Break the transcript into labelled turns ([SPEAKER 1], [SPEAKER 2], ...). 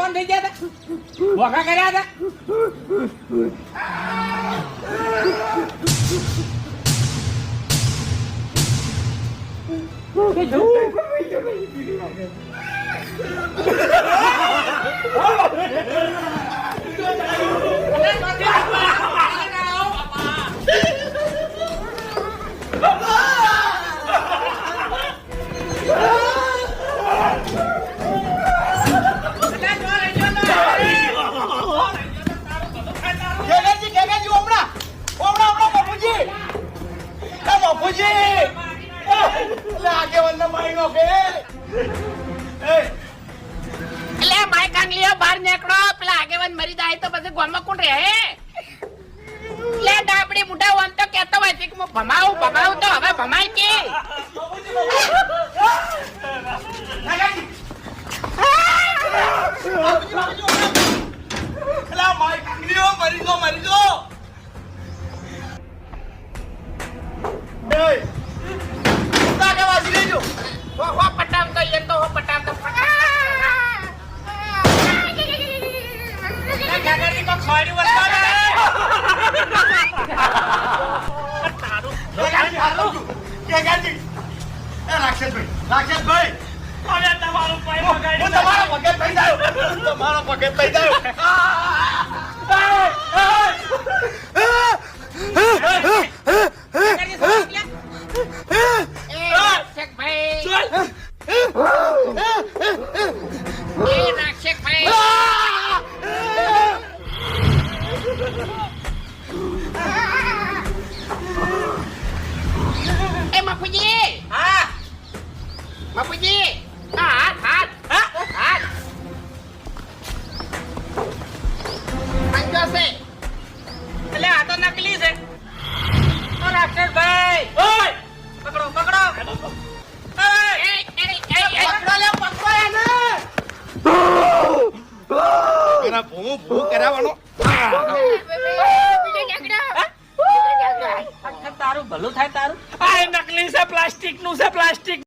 [SPEAKER 1] જવાન થઈ ગયા હતા વખા કર્યા હતા
[SPEAKER 2] બહાર નીકળો પેલા આગેવાન મરી જાય તો પછી ગામમાં કોણ રહે લે ડાબડી મુઢા ઓમ તો કહેતો હોય છે કે હું ભમાવું તો હવે ભમાય કે
[SPEAKER 3] રાક્ષસભાઈ તમારો પગે થઈ જાય તમારો પગે થઈ જાય
[SPEAKER 1] તારું ભલું થાય તારું આ નકલી છે પ્લાસ્ટિક નું છે પ્લાસ્ટિક